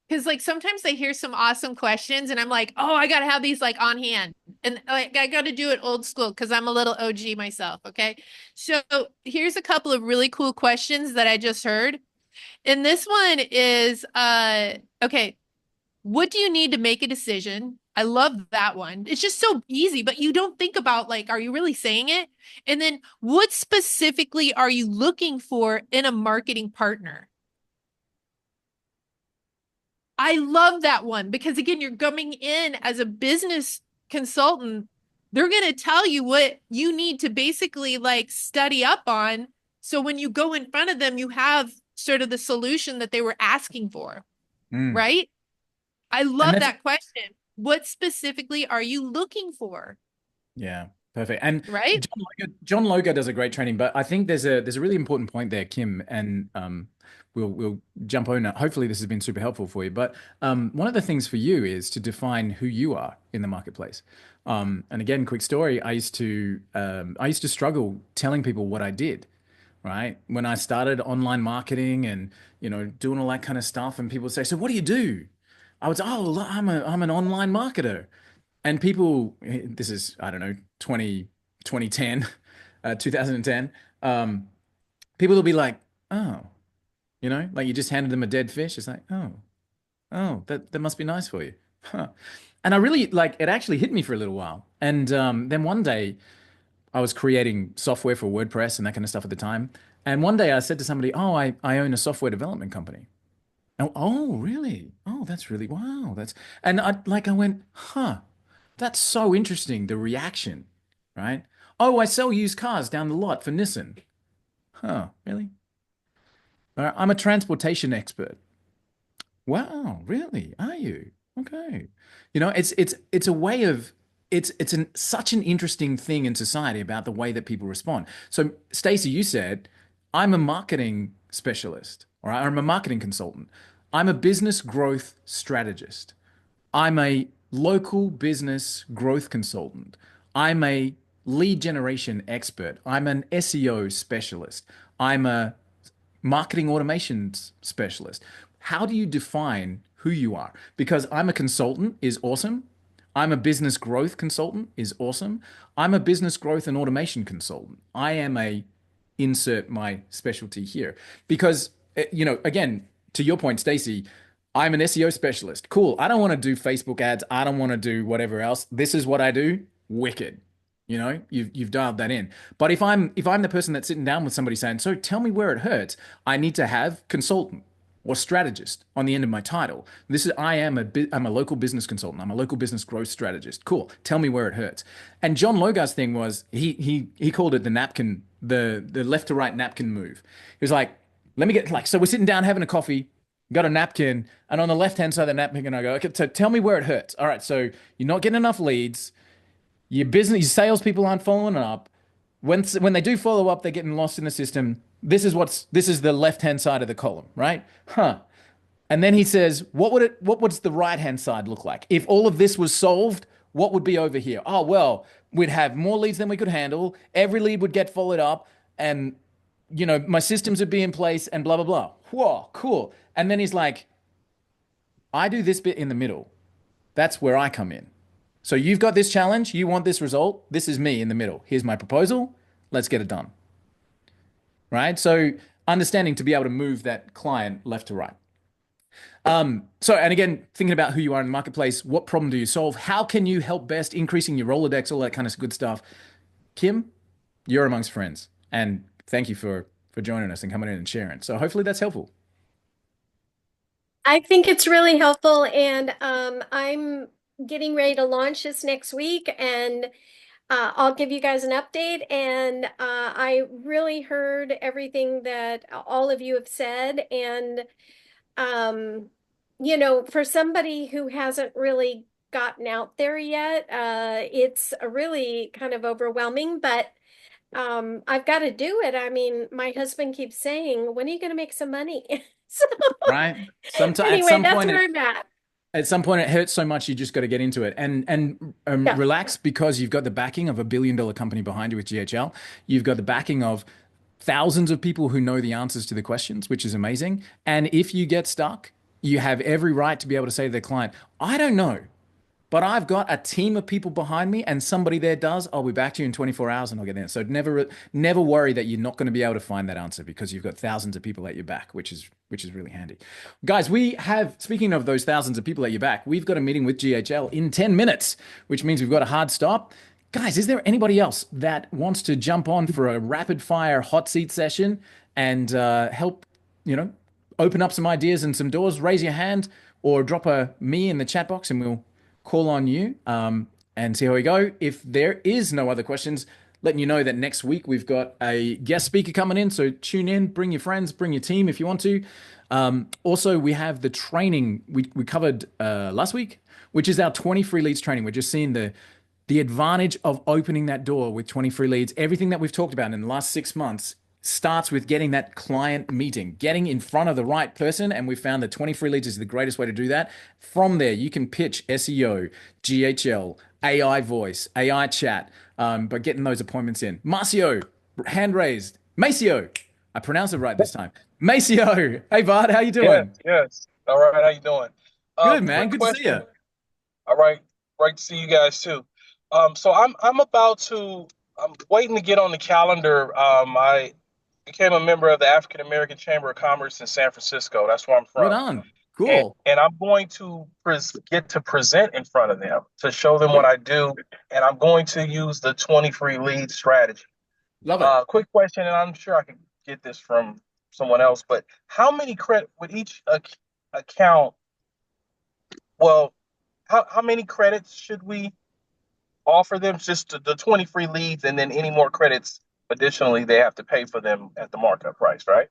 because like sometimes I hear some awesome questions and I'm like, oh, I got to have these like on hand. And like I got to do it old school because I'm a little OG myself. Okay. So here's a couple of really cool questions that I just heard. And this one is, okay, what do you need to make a decision? I love that one. It's just so easy, but you don't think about like, are you really saying it? And then what specifically are you looking for in a marketing partner? I love that one because again, you're coming in as a business consultant. They're going to tell you what you need to basically like study up on. So when you go in front of them, you have sort of the solution that they were asking for, Mm. right? I And love that's that question. What specifically are you looking for? Yeah, perfect. And Right? John Logan does a great training, but I think there's a really important point there, Kim, and we'll jump on it. Hopefully this has been super helpful for you. But one of the things for you is to define who you are in the marketplace. And again, quick story, I used to struggle telling people what I did, right? When I started online marketing and doing all that kind of stuff, and people would say, "So what do you do?" I would say, "Oh, I'm an online marketer." And people, this is, I don't know, 2010, 2010, people will be like, oh, like you just handed them a dead fish. It's like, oh, that must be nice for you. Huh. And I really, like, it actually hit me for a little while. And then one day I was creating software for WordPress and that kind of stuff at the time. And one day I said to somebody, oh, I own a software development company. Oh, really? Oh, that's really, wow. And I went, huh. That's so interesting, the reaction, right? Oh, I sell used cars down the lot for Nissan. Huh, really? All right, I'm a transportation expert. Wow, really? Are you? Okay. It's a way of such an interesting thing in society about the way that people respond. So, Stacey, you said, I'm a marketing specialist, or I'm a marketing consultant. I'm a business growth strategist. I'm a local business growth consultant. I'm a lead generation expert. I'm an SEO specialist. I'm a marketing automation specialist. How do you define who you are? Because I'm a consultant is awesome. I'm a business growth consultant is awesome. I'm a business growth and automation consultant. I am a insert my specialty here because again, to your point, Stacey, I'm an SEO specialist. Cool. I don't want to do Facebook ads. I don't want to do whatever else. This is what I do. Wicked. You've dialed that in. But if I'm the person that's sitting down with somebody saying, "So tell me where it hurts," I need to have consultant or strategist on the end of my title. I'm a local business consultant. I'm a local business growth strategist. Cool. Tell me where it hurts. And John Logar's thing was he called it the left to right napkin move. He was like, let me get, like, so we're sitting down having a coffee, got a napkin, and on the left hand side of the napkin, I go, okay, so tell me where it hurts. All right, so you're not getting enough leads. Your salespeople aren't following up. When they do follow up, they're getting lost in the system. This is the left hand side of the column, right? Huh. And then he says, what would the right hand side look like? If all of this was solved, what would be over here? Oh, well, we'd have more leads than we could handle. Every lead would get followed up, and my systems would be in place, and blah blah blah. Whoa, cool. And then he's like, I do this bit in the middle. That's where I come in. So you've got this challenge, you want this result. This is me in the middle. Here's my proposal. Let's get it done. Right? So understanding to be able to move that client left to right. And again, thinking about who you are in the marketplace, what problem do you solve? How can you help best, increasing your Rolodex, all that kind of good stuff. Kim, you're amongst friends. And thank you for joining us and coming in and sharing. So hopefully that's helpful. I think it's really helpful, and I'm getting ready to launch this next week, and I'll give you guys an update. And I really heard everything that all of you have said, and for somebody who hasn't really gotten out there yet, it's a really kind of overwhelming, but I've got to do it. I mean, my husband keeps saying, "When are you going to make some money?" So Right? anyway, that's where I'm at. At some point, it hurts so much you just got to get into it and Yeah. relax, because you've got the backing of a billion-dollar company behind you with GHL. You've got the backing of thousands of people who know the answers to the questions, which is amazing. And if you get stuck, you have every right to be able to say to the client, "I don't know. but I've got a team of people behind me and somebody there does, I'll be back to you in 24 hours and I'll get there. So never worry that you're not going to be able to find that answer because you've got thousands of people at your back, which is really handy. Guys, speaking of those thousands of people at your back, we've got a meeting with GHL in 10 minutes, which means we've got a hard stop. Guys, is there anybody else that wants to jump on for a rapid fire hot seat session and help, open up some ideas and some doors? Raise your hand or drop a me in the chat box and we'll call on you and see how we go. If there is no other questions, letting you know that next week we've got a guest speaker coming in. So tune in, bring your friends, bring your team if you want to. Also, we have the training we covered last week, which is our 20 free leads training. We're just seeing the advantage of opening that door with 20 free leads. Everything that we've talked about in the last 6 months starts with getting that client meeting, getting in front of the right person. And we found that 20 free leads is the greatest way to do that. From there, you can pitch SEO, GHL, AI voice, AI chat, by getting those appointments in. Maceo, hand raised. Maceo, I pronounced it right this time. Maceo, hey bud, how you doing? Yes. All right, how you doing? Good, man. Quick Good to see you. All right, great to see you guys too. So I'm waiting to get on the calendar. I became a member of the African American Chamber of Commerce in San Francisco. That's where I'm from. Right on. Cool. And I'm going to get to present in front of them to show them what I do. And I'm going to use the 20 free lead strategy. Love it. Quick question, and I'm sure I can get this from someone else, but how many credit with each account? Well, how many credits should we offer them? Just the 20 free leads, and then any more credits additionally they have to pay for them at the markup price, right?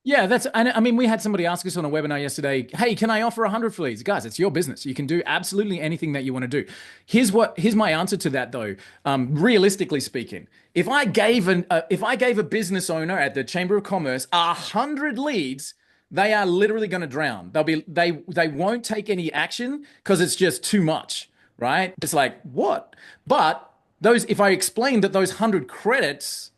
Yeah, we had somebody ask us on a webinar yesterday, hey, can I offer 100 free leads? Guys, it's your business. You can do absolutely anything that you want to do. Here's my answer to that though. Realistically speaking, if I gave a business owner at the Chamber of Commerce 100 leads, they are literally going to drown. They won't take any action because it's just too much, right? It's like, what? But if I explain that those 100 credits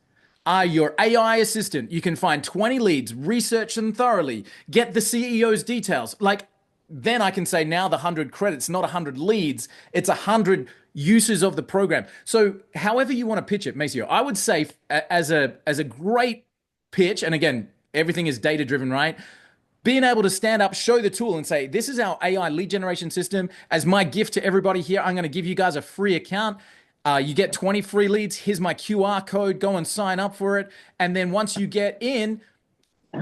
are your AI assistant, you can find 20 leads, research them thoroughly, get the CEO's details. Then I can say now the 100 credits, not 100 leads, it's 100 uses of the program. So however you want to pitch it, Maceo, I would say as a great pitch, and again, everything is data driven, right? Being able to stand up, show the tool and say, this is our AI lead generation system. As my gift to everybody here, I'm going to give you guys a free account. You get 20 free leads. Here's my QR code. Go and sign up for it. And then once you get in,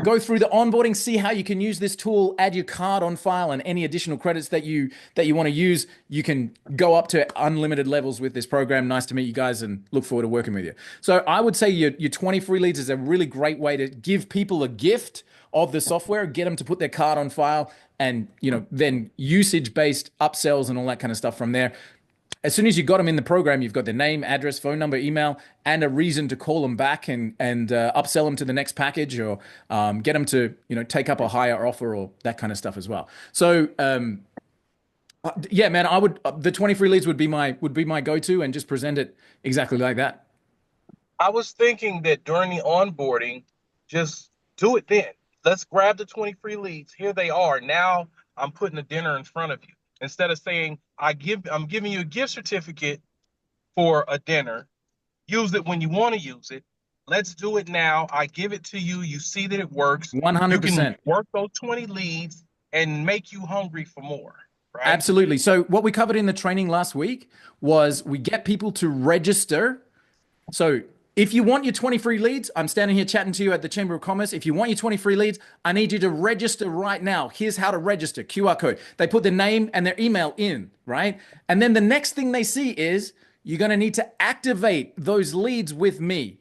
go through the onboarding, see how you can use this tool, add your card on file, and any additional credits that you want to use. You can go up to unlimited levels with this program. Nice to meet you guys and look forward to working with you. So I would say your 20 free leads is a really great way to give people a gift of the software, get them to put their card on file, and then usage-based upsells and all that kind of stuff from there. As soon as you got them in the program, you've got their name, address, phone number, email, and a reason to call them back and upsell them to the next package or get them to take up a higher offer or that kind of stuff as well. So yeah, man, the 20 free leads would be my go-to, and just present it exactly like that. I was thinking that during the onboarding, just do it then. Let's grab the 20 free leads. Here they are. Now I'm putting a dinner in front of you. Instead of saying, I'm giving you a gift certificate for a dinner. Use it when you want to use it. Let's do it now. I give it to you. You see that it works. 100%. You can work those 20 leads and make you hungry for more. Right? Absolutely. So what we covered in the training last week was we get people to register. So if you want your 20 free leads, I'm standing here chatting to you at the Chamber of Commerce. If you want your 20 free leads, I need you to register right now. Here's how to register, QR code. They put their name and their email in, right? And then the next thing they see is you're going to need to activate those leads with me.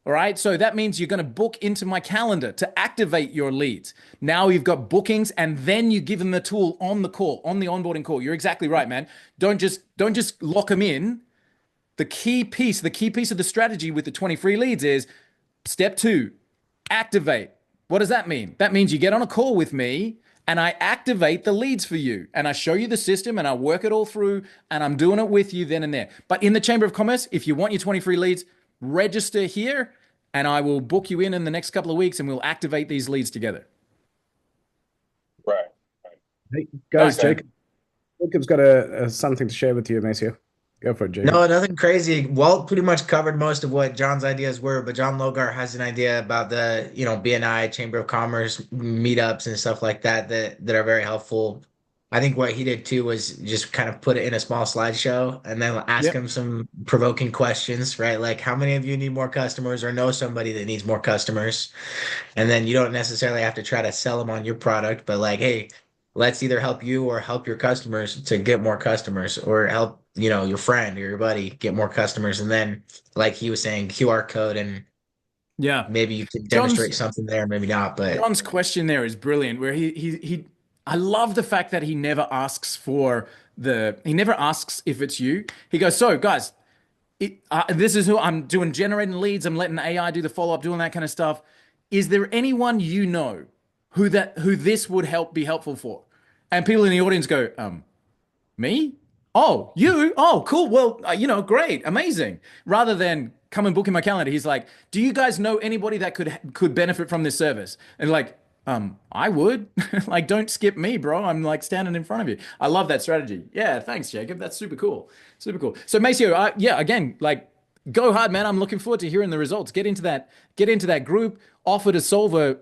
All right. So that means you're going to book into my calendar to activate your leads. Now you've got bookings, and then you give them the tool on the call, on the onboarding call. You're exactly right, man. Don't just lock them in. The key piece of the strategy with the 20 free leads is step 2, activate. What does that mean? That means you get on a call with me and I activate the leads for you, and I show you the system and I work it all through, and I'm doing it with you then and there. But in the Chamber of Commerce, if you want your 20 free leads, register here and I will book you in the next couple of weeks and we'll activate these leads together. Right. Hey, guys, Okay. Jacob. Jacob's got something to share with you, Maceo. Go for it, Jacob. No, nothing crazy. Walt pretty much covered most of what John's ideas were, but John Logar has an idea about the, BNI, Chamber of Commerce meetups and stuff like that that are very helpful. I think what he did too was just kind of put it in a small slideshow and then ask Yep. him some provoking questions, right? Like, how many of you need more customers or know somebody that needs more customers? And then you don't necessarily have to try to sell them on your product, but like, hey, let's either help you or help your customers to get more customers or help, your friend or your buddy get more customers. And then, like he was saying, QR code and Yeah. maybe you can John's demonstrate something there, maybe not, but John's question there is brilliant, where he I love the fact that he never asks he never asks if it's you. He goes, so guys, this is who I'm doing, generating leads. I'm letting AI do the follow up, doing that kind of stuff. Is there anyone you know who this would be helpful for? And people in the audience go, me? Oh, you? Oh, cool. Well, great, amazing. Rather than come and book in my calendar, he's like, do you guys know anybody that could benefit from this service? And like, I would. Like, don't skip me, bro. I'm like standing in front of you. I love that strategy. Yeah, thanks, Jacob. That's super cool. Super cool. So Maceo, yeah, again, like, go hard, man. I'm looking forward to hearing the results. Get into that group, offer to solve the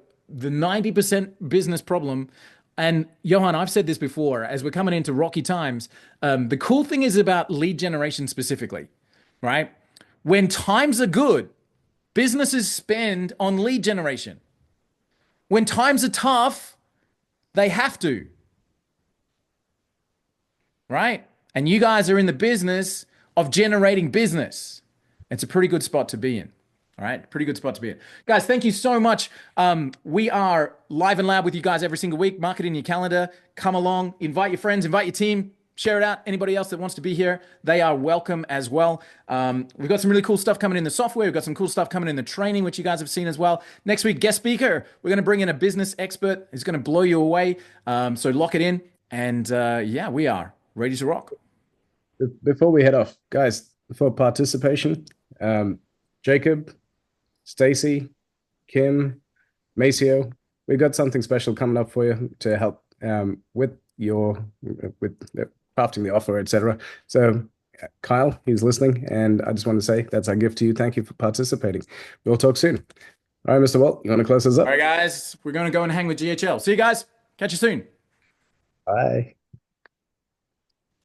90% business problem. And Johan, I've said this before, as we're coming into rocky times, the cool thing is about lead generation specifically, right? When times are good, businesses spend on lead generation. When times are tough, they have to, right? And you guys are in the business of generating business. It's a pretty good spot to be in. All right, pretty good spot to be in. Guys, thank you so much. We are live and loud with you guys every single week. Mark it in your calendar. Come along, invite your friends, invite your team, share it out. Anybody else that wants to be here, they are welcome as well. We've got some really cool stuff coming in the software. We've got some cool stuff coming in the training, which you guys have seen as well. Next week, guest speaker. We're going to bring in a business expert who's going to blow you away. So lock it in. And yeah, we are ready to rock. Before we head off, guys, for participation, Jacob, Stacey, Kim, Maceo, we've got something special coming up for you to help with crafting the offer, etc. So Kyle, he's listening, and I just want to say that's our gift to you. Thank you for participating. We'll talk soon. All right, Mr. Walt, you want to close us up? All right, guys, we're going to go and hang with GHL. See you guys. Catch you soon. Bye.